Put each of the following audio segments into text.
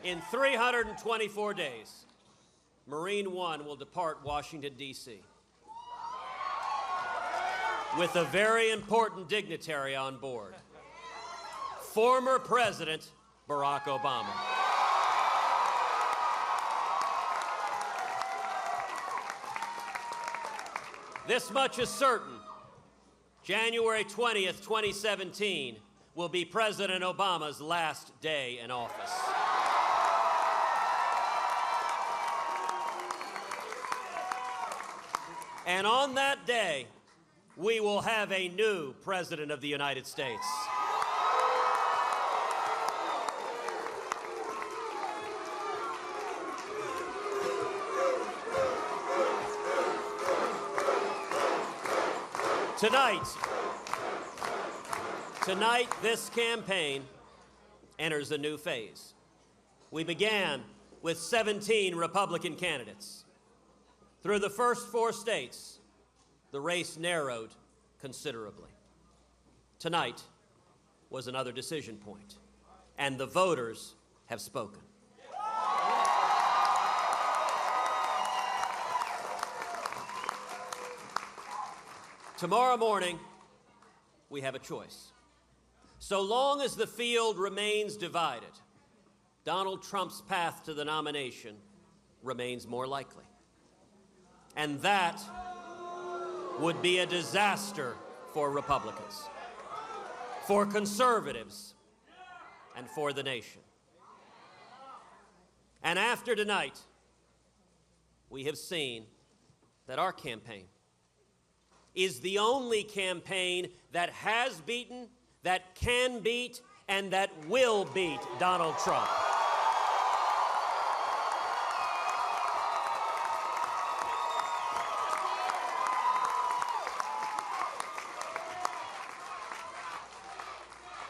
In 324 days, Marine One will depart Washington, D.C. with a very important dignitary on board, former President Barack Obama. This much is certain. January 20th, 2017 will be President Obama's last day in office. And on that day, we will have a new President of the United States. Tonight, this campaign enters a new phase. We began with 17 Republican candidates. Through the first 4 states, the race narrowed considerably. Tonight was another decision point, and the voters have spoken. Tomorrow morning, we have a choice. So long as the field remains divided, Donald Trump's path to the nomination remains more likely. And that would be a disaster for Republicans, for conservatives, and for the nation. And after tonight, we have seen that our campaign is the only campaign that has beaten, that can beat, and that will beat Donald Trump.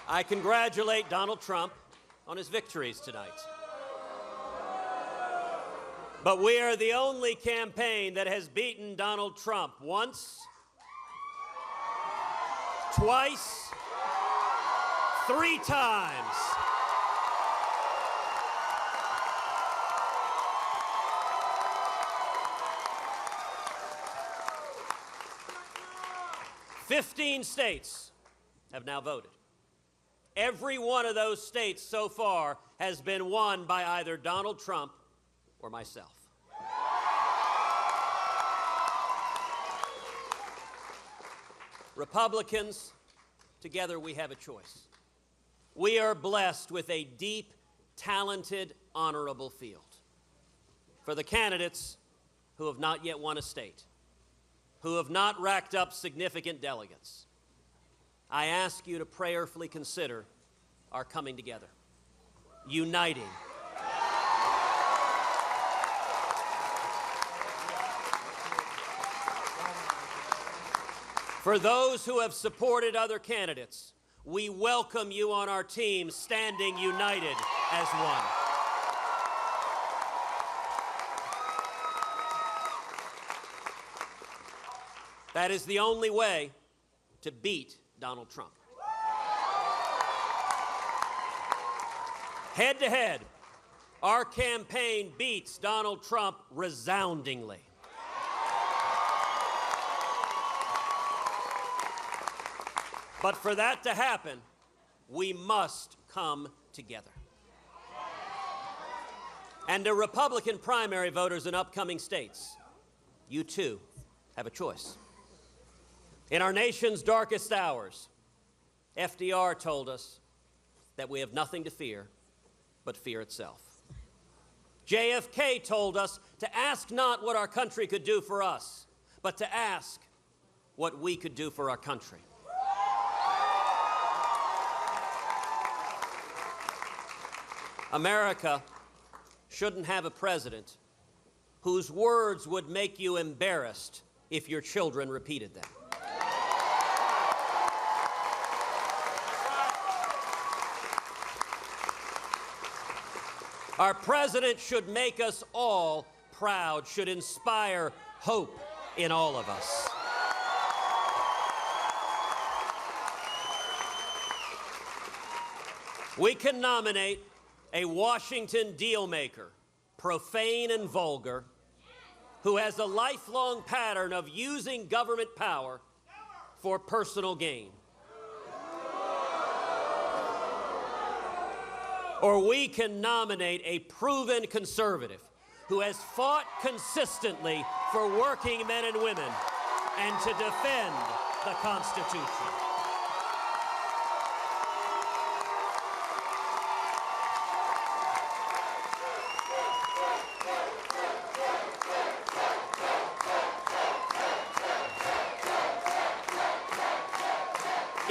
I congratulate Donald Trump on his victories tonight. But we are the only campaign that has beaten Donald Trump once, twice, 3 times. "15 states have now voted. Every one of those states so far has been won by either Donald Trump or myself. Republicans, together we have a choice. We are blessed with a deep, talented, honorable field. For the candidates who have not yet won a state, who have not racked up significant delegates, I ask you to prayerfully consider our coming together, uniting. For those who have supported other candidates, we welcome you on our team, standing united as one. That is the only way to beat Donald Trump. Head to head, our campaign beats Donald Trump resoundingly. But for that to happen, we must come together. And to Republican primary voters in upcoming states, you too have a choice. In our nation's darkest hours, FDR told us that we have nothing to fear but fear itself. JFK told us to ask not what our country could do for us, but to ask what we could do for our country. America shouldn't have a president whose words would make you embarrassed if your children repeated them. Our president should make us all proud, should inspire hope in all of us. We can nominate a Washington dealmaker, profane and vulgar, who has a lifelong pattern of using government power for personal gain. Or we can nominate a proven conservative who has fought consistently for working men and women and to defend the Constitution.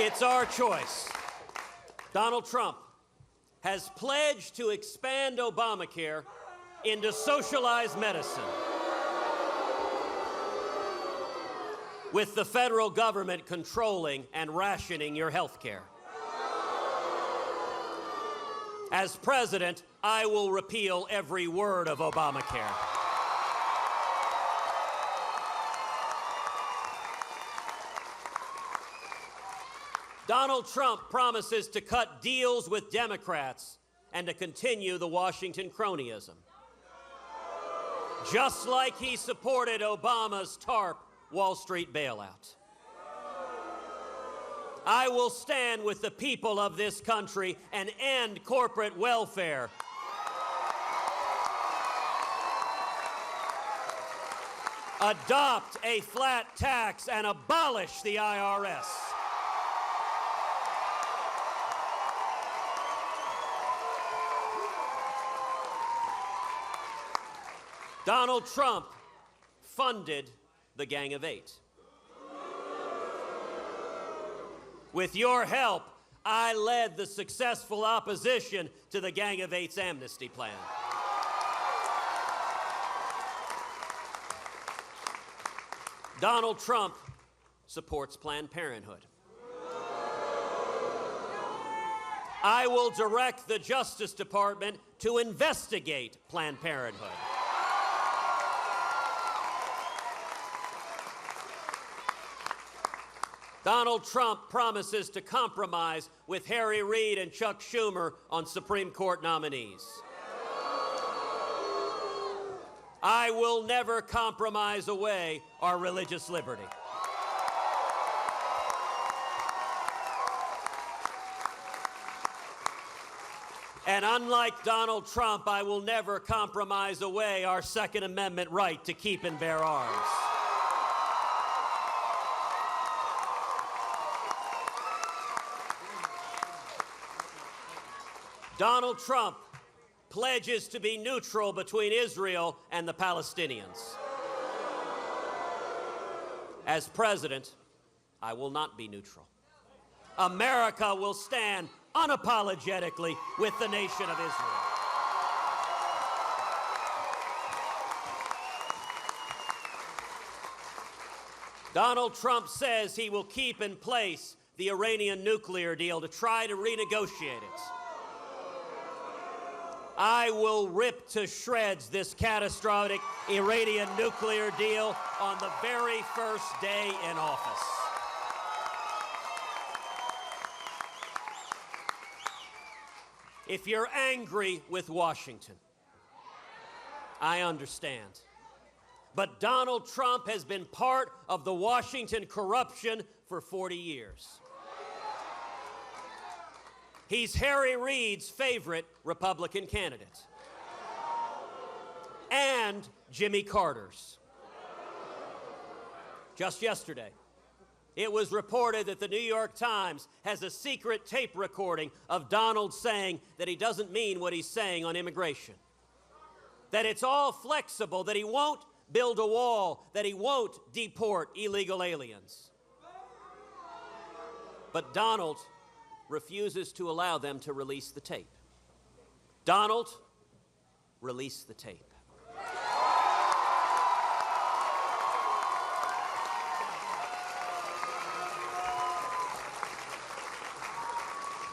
It's our choice. Donald Trump has pledged to expand Obamacare into socialized medicine, with the federal government controlling and rationing your health care. As president, I will repeal every word of Obamacare. Donald Trump promises to cut deals with Democrats and to continue the Washington cronyism, just like he supported Obama's TARP Wall Street bailout. I will stand with the people of this country and end corporate welfare. Adopt a flat tax and abolish the IRS. Donald Trump funded the Gang of Eight. With your help, I led the successful opposition to the Gang of Eight's amnesty plan. Donald Trump supports Planned Parenthood. I will direct the Justice Department to investigate Planned Parenthood. Donald Trump promises to compromise with Harry Reid and Chuck Schumer on Supreme Court nominees. I will never compromise away our religious liberty. And unlike Donald Trump, I will never compromise away our Second Amendment right to keep and bear arms. Donald Trump pledges to be neutral between Israel and the Palestinians. As president, I will not be neutral. America will stand unapologetically with the nation of Israel. Donald Trump says he will keep in place the Iranian nuclear deal to try to renegotiate it. I will rip to shreds this catastrophic Iranian nuclear deal on the very first day in office. If you're angry with Washington, I understand. But Donald Trump has been part of the Washington corruption for 40 years. He's Harry Reid's favorite Republican candidate. And Jimmy Carter's. Just yesterday, it was reported that the New York Times has a secret tape recording of Donald saying that he doesn't mean what he's saying on immigration. That it's all flexible, that he won't build a wall, that he won't deport illegal aliens. But Donald refuses to allow them to release the tape. Donald, release the tape.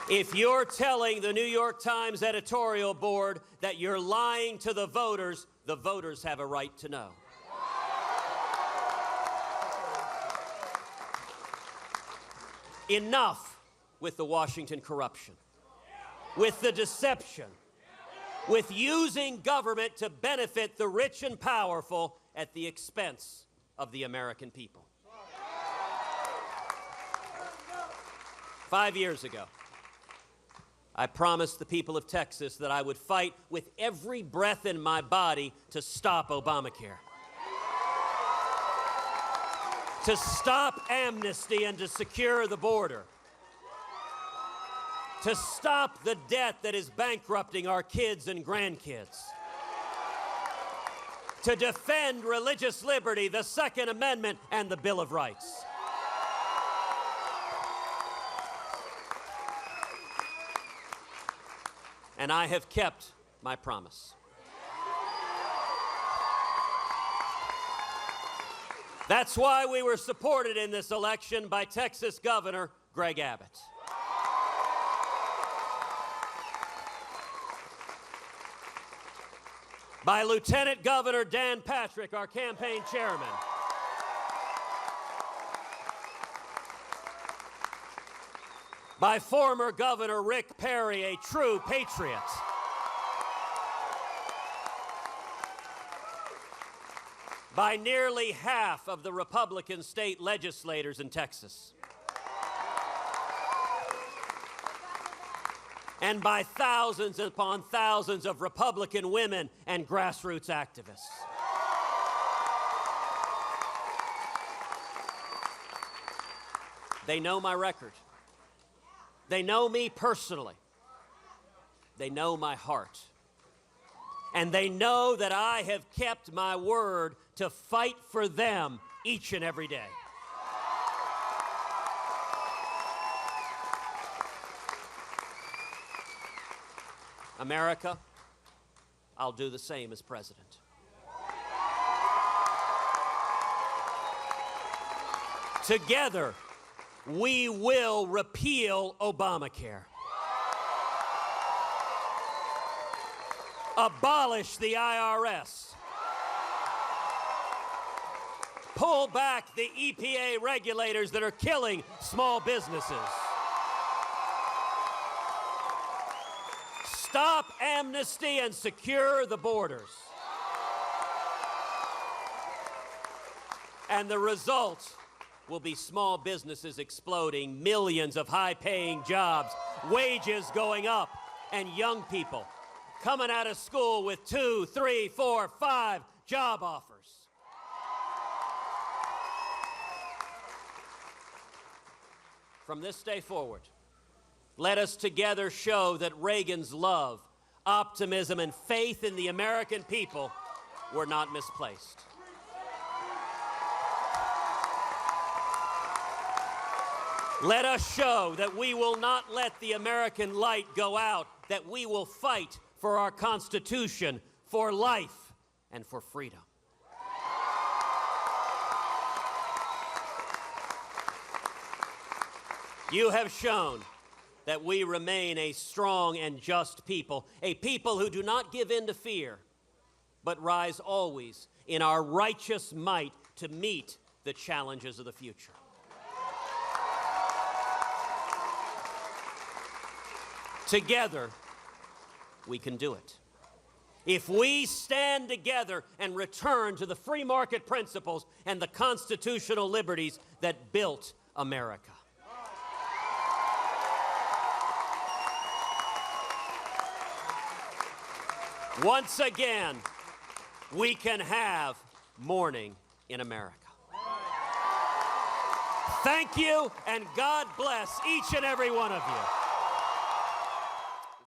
If you're telling the New York Times editorial board that you're lying to the voters have a right to know. Enough with the Washington corruption, with the deception, with using government to benefit the rich and powerful at the expense of the American people. 5 years ago, I promised the people of Texas that I would fight with every breath in my body to stop Obamacare, to stop amnesty and to secure the border, to stop the debt that is bankrupting our kids and grandkids, to defend religious liberty, the Second Amendment, and the Bill of Rights. And I have kept my promise. That's why we were supported in this election by Texas Governor Greg Abbott. By Lieutenant Governor Dan Patrick, our campaign chairman. By former Governor Rick Perry, a true patriot. By nearly half of the Republican state legislators in Texas. And by thousands upon thousands of Republican women and grassroots activists. They know my record. They know me personally. They know my heart. And they know that I have kept my word to fight for them each and every day. America, I'll do the same as president. Together, we will repeal Obamacare. Abolish the IRS. Pull back the EPA regulators that are killing small businesses. Stop amnesty and secure the borders. And the result will be small businesses exploding, millions of high-paying jobs, wages going up, and young people coming out of school with 2, 3, 4, 5 job offers. From this day forward, let us together show that Reagan's love, optimism, and faith in the American people were not misplaced. Let us show that we will not let the American light go out, that we will fight for our Constitution, for life, and for freedom. You have shown that we remain a strong and just people, a people who do not give in to fear, but rise always in our righteous might to meet the challenges of the future. Together, we can do it. If we stand together and return to the free market principles and the constitutional liberties that built America. Once again, we can have morning in America. Thank you, and God bless each and every one of you.